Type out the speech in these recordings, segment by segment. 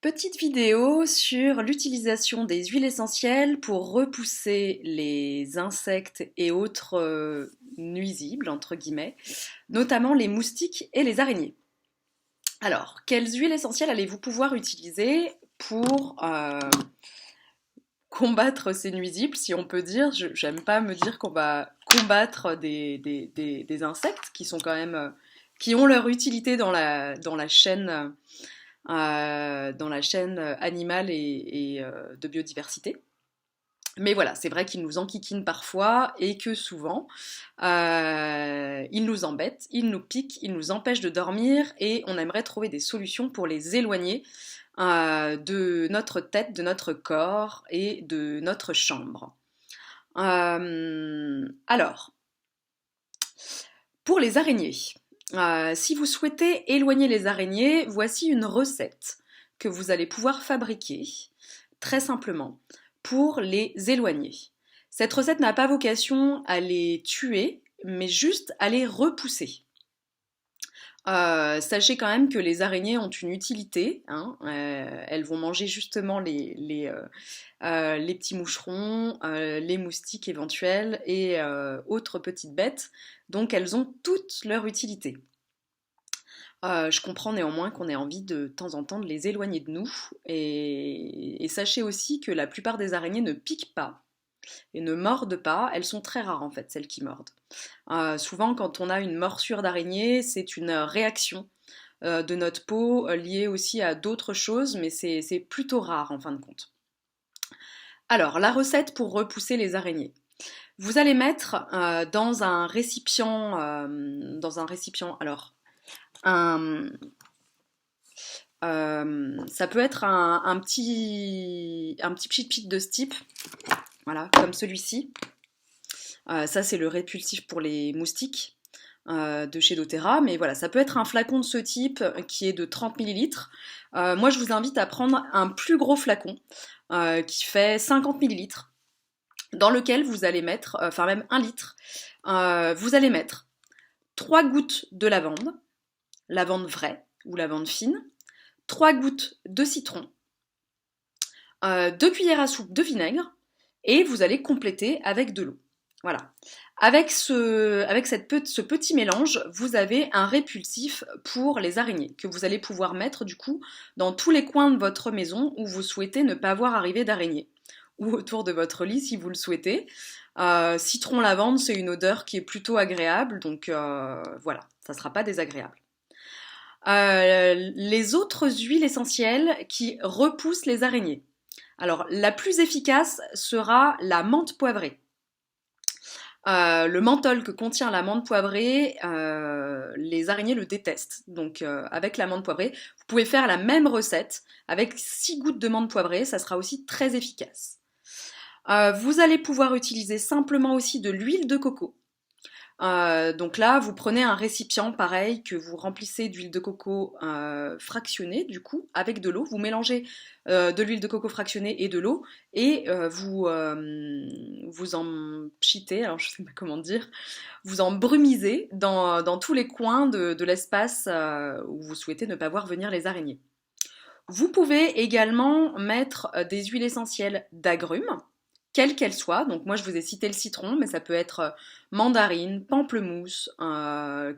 Petite vidéo sur l'utilisation des huiles essentielles pour repousser les insectes et autres nuisibles, entre guillemets, notamment les moustiques et les araignées. Alors, quelles huiles essentielles allez-vous pouvoir utiliser pour combattre ces nuisibles, si on peut dire? J'aime pas me dire qu'on va combattre des insectes qui sont quand même, qui ont leur utilité dans la chaîne animale et de biodiversité. Mais voilà, c'est vrai qu'ils nous enquiquinent parfois et que souvent, ils nous embêtent, ils nous piquent, ils nous empêchent de dormir et on aimerait trouver des solutions pour les éloigner de notre tête, de notre corps et de notre chambre. Alors, pour les araignées, si vous souhaitez éloigner les araignées, voici une recette que vous allez pouvoir fabriquer très simplement pour les éloigner. Cette recette n'a pas vocation à les tuer, mais juste à les repousser. Sachez quand même que les araignées ont une utilité, hein, elles vont manger justement les petits moucherons, les moustiques éventuels et autres petites bêtes, donc elles ont toute leur utilité. Je comprends néanmoins qu'on ait envie de temps en temps de les éloigner de nous, et sachez aussi que la plupart des araignées ne piquent pas et ne mordent pas, elles sont très rares en fait, celles qui mordent. Souvent quand on a une morsure d'araignée, c'est une réaction de notre peau liée aussi à d'autres choses, mais c'est plutôt rare en fin de compte. Alors, la recette pour repousser les araignées. Vous allez mettre dans un récipient, alors, ça peut être un petit pchit de ce type, voilà, comme celui-ci. Ça, c'est le répulsif pour les moustiques de chez doTERRA, mais voilà, ça peut être un flacon de ce type qui est de 30 millilitres. Moi, je vous invite à prendre un plus gros flacon qui fait 50 millilitres, dans lequel vous allez mettre, enfin même 1 litre, vous allez mettre 3 gouttes de lavande vraie ou lavande fine, 3 gouttes de citron, 2 cuillères à soupe de vinaigre, et vous allez compléter avec de l'eau. Voilà. Avec ce petit mélange, vous avez un répulsif pour les araignées, que vous allez pouvoir mettre du coup dans tous les coins de votre maison où vous souhaitez ne pas voir arriver d'araignées, ou autour de votre lit si vous le souhaitez. Citron lavande, c'est une odeur qui est plutôt agréable, donc voilà, ça ne sera pas désagréable. Les autres huiles essentielles qui repoussent les araignées. Alors, la plus efficace sera la menthe poivrée. Le menthol que contient la menthe poivrée, les araignées le détestent. Donc, avec la menthe poivrée, vous pouvez faire la même recette avec 6 gouttes de menthe poivrée, ça sera aussi très efficace. Vous allez pouvoir utiliser simplement aussi de l'huile de coco. Donc là, vous prenez un récipient pareil que vous remplissez d'huile de coco fractionnée, du coup, avec de l'eau. Vous mélangez de l'huile de coco fractionnée et de l'eau et vous en pchitez, alors je sais pas comment dire, vous en brumisez dans tous les coins de l'espace où vous souhaitez ne pas voir venir les araignées. Vous pouvez également mettre des huiles essentielles d'agrumes, quelle qu'elle soit. Donc moi je vous ai cité le citron, mais ça peut être mandarine, pamplemousse,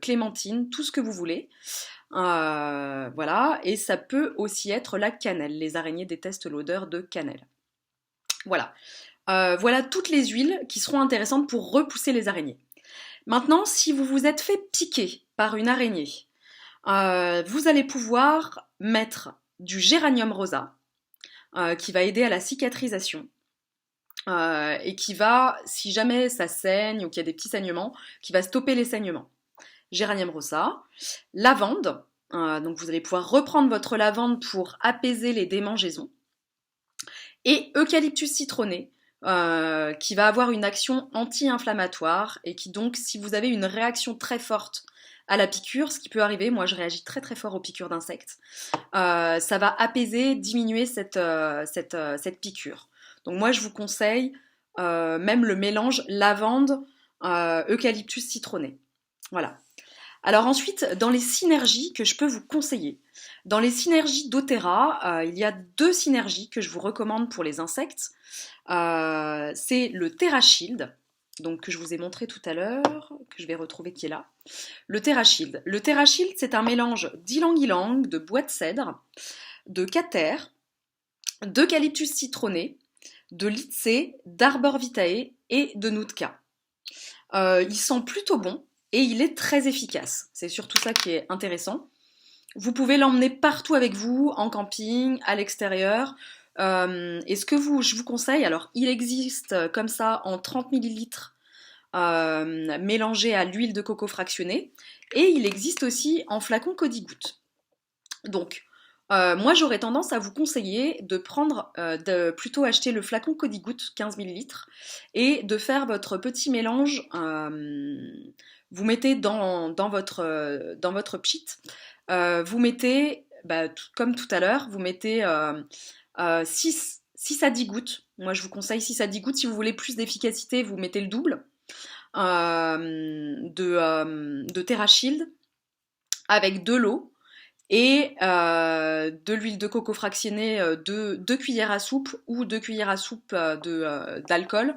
clémentine, tout ce que vous voulez. Voilà, et ça peut aussi être la cannelle. Les araignées détestent l'odeur de cannelle. Voilà. Voilà toutes les huiles qui seront intéressantes pour repousser les araignées. Maintenant, si vous vous êtes fait piquer par une araignée, vous allez pouvoir mettre du géranium rosa, qui va aider à la cicatrisation. Et qui va, si jamais ça saigne ou qu'il y a des petits saignements, qui va stopper les saignements. Géranium rosa, lavande, donc vous allez pouvoir reprendre votre lavande pour apaiser les démangeaisons, et eucalyptus citronné, qui va avoir une action anti-inflammatoire et qui donc, si vous avez une réaction très forte à la piqûre, ce qui peut arriver, moi je réagis très très fort aux piqûres d'insectes, ça va apaiser, diminuer cette piqûre. Donc moi je vous conseille même le mélange lavande, eucalyptus citronné. Voilà. Alors ensuite, dans les synergies que je peux vous conseiller. Dans les synergies doTERRA, il y a 2 synergies que je vous recommande pour les insectes. C'est le TerraShield, donc que je vous ai montré tout à l'heure, que je vais retrouver qui est là. Le TerraShield. Le TerraShield, c'est un mélange d'ylang-ylang, de bois de cèdre, de cater, d'eucalyptus citronné, de lycée, d'arbor vitae et de nootka. Il sent plutôt bon et il est très efficace. C'est surtout ça qui est intéressant. Vous pouvez l'emmener partout avec vous, en camping, à l'extérieur. Et ce que je vous conseille, alors il existe comme ça en 30 millilitres mélangé à l'huile de coco fractionnée et il existe aussi en flacon Codigoutte. Donc, moi j'aurais tendance à vous conseiller de prendre, de plutôt acheter le flacon Codigoutte 15 millilitres et de faire votre petit mélange. Vous mettez dans votre pchit, vous mettez, comme tout à l'heure, vous mettez 6 à 10 gouttes. Moi, je vous conseille 6 à 10 gouttes. Si vous voulez plus d'efficacité, vous mettez le double de TerraShield avec de l'eau et de l'huile de coco fractionnée, 2 cuillères à soupe ou 2 cuillères à soupe d'alcool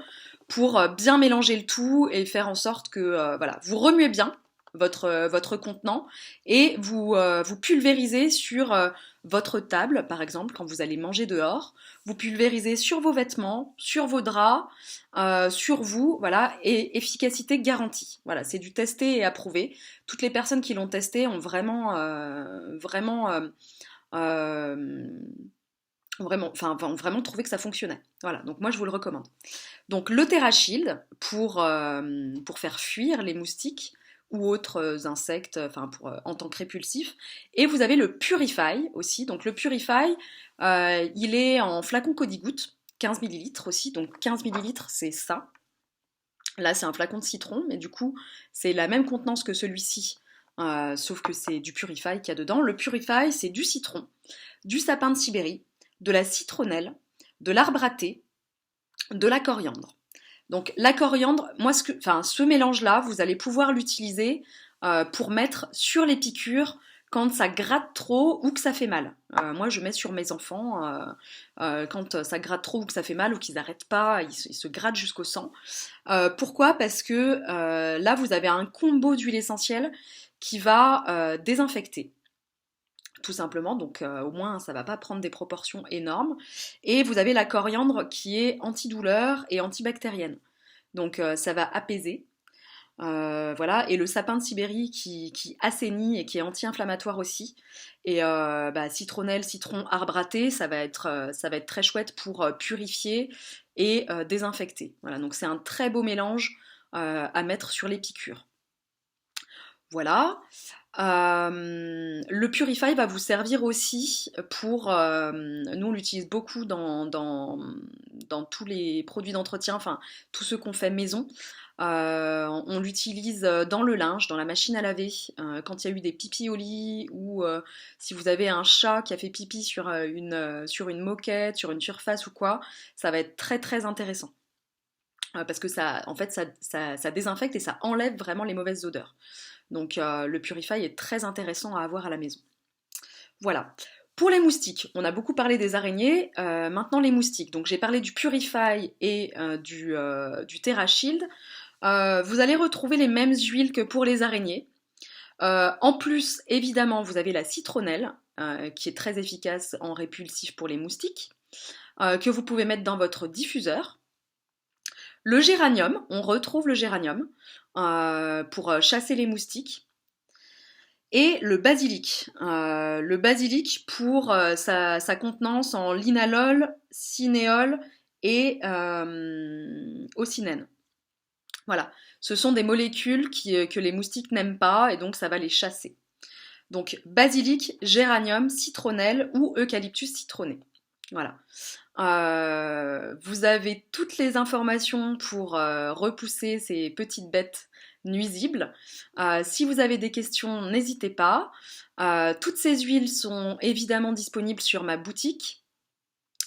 pour bien mélanger le tout et faire en sorte que voilà, vous remuez bien votre contenant et vous pulvérisez sur votre table, par exemple, quand vous allez manger dehors. Vous pulvérisez sur vos vêtements, sur vos draps, sur vous, voilà, et efficacité garantie. Voilà, c'est du testé et approuvé. Toutes les personnes qui l'ont testé ont ont vraiment trouvé que ça fonctionnait. Voilà, donc moi je vous le recommande. Donc le TerraShield pour faire fuir les moustiques ou autres insectes, en tant que répulsif. Et vous avez le Purify aussi. Donc le Purify, il est en flacon Codigoutte, 15 millilitres aussi. Donc 15 millilitres, c'est ça. Là, c'est un flacon de citron, mais du coup, c'est la même contenance que celui-ci, sauf que c'est du Purify qu'il y a dedans. Le Purify, c'est du citron, du sapin de Sibérie, de la citronnelle, de l'arbre à thé, de la coriandre. Donc la coriandre, ce mélange-là, vous allez pouvoir l'utiliser pour mettre sur les piqûres quand ça gratte trop ou que ça fait mal. Moi, je mets sur mes enfants quand ça gratte trop ou que ça fait mal ou qu'ils n'arrêtent pas, ils se grattent jusqu'au sang. Pourquoi ? Parce que là, vous avez un combo d'huile essentielle qui va désinfecter. Tout simplement, donc au moins ça va pas prendre des proportions énormes. Et vous avez la coriandre qui est antidouleur et antibactérienne. Donc ça va apaiser. Voilà, et le sapin de Sibérie qui assainit et qui est anti-inflammatoire aussi. Et citronnelle, citron, arbre à thé, ça va être très chouette pour purifier et désinfecter. Voilà, donc c'est un très beau mélange à mettre sur les piqûres. Voilà. Le Purify va vous servir aussi pour... nous, on l'utilise beaucoup dans tous les produits d'entretien, enfin, tous ceux qu'on fait maison. On l'utilise dans le linge, dans la machine à laver, quand il y a eu des pipis au lit ou si vous avez un chat qui a fait pipi sur une moquette, sur une surface ou quoi, ça va être très très intéressant. Parce que ça désinfecte et ça enlève vraiment les mauvaises odeurs. Donc le Purify est très intéressant à avoir à la maison. Voilà. Pour les moustiques, on a beaucoup parlé des araignées, maintenant les moustiques. Donc j'ai parlé du Purify et du TerraShield. Vous allez retrouver les mêmes huiles que pour les araignées. En plus, évidemment, vous avez la citronnelle, qui est très efficace en répulsif pour les moustiques, que vous pouvez mettre dans votre diffuseur. Le géranium, on retrouve le géranium pour chasser les moustiques. Et le basilic. Le basilic pour sa contenance en linalol, cinéol et ocynène. Voilà, ce sont des molécules que les moustiques n'aiment pas et donc ça va les chasser. Donc basilic, géranium, citronnelle ou eucalyptus citronné. Voilà. Vous avez toutes les informations pour repousser ces petites bêtes nuisibles. Si vous avez des questions, n'hésitez pas. Toutes ces huiles sont évidemment disponibles sur ma boutique.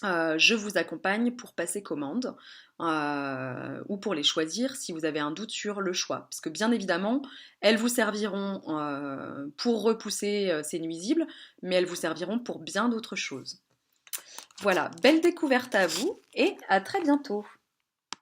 je vous accompagne pour passer commande ou pour les choisir si vous avez un doute sur le choix. Parce que bien évidemment, elles vous serviront pour repousser ces nuisibles, mais elles vous serviront pour bien d'autres choses. Voilà, belle découverte à vous et à très bientôt.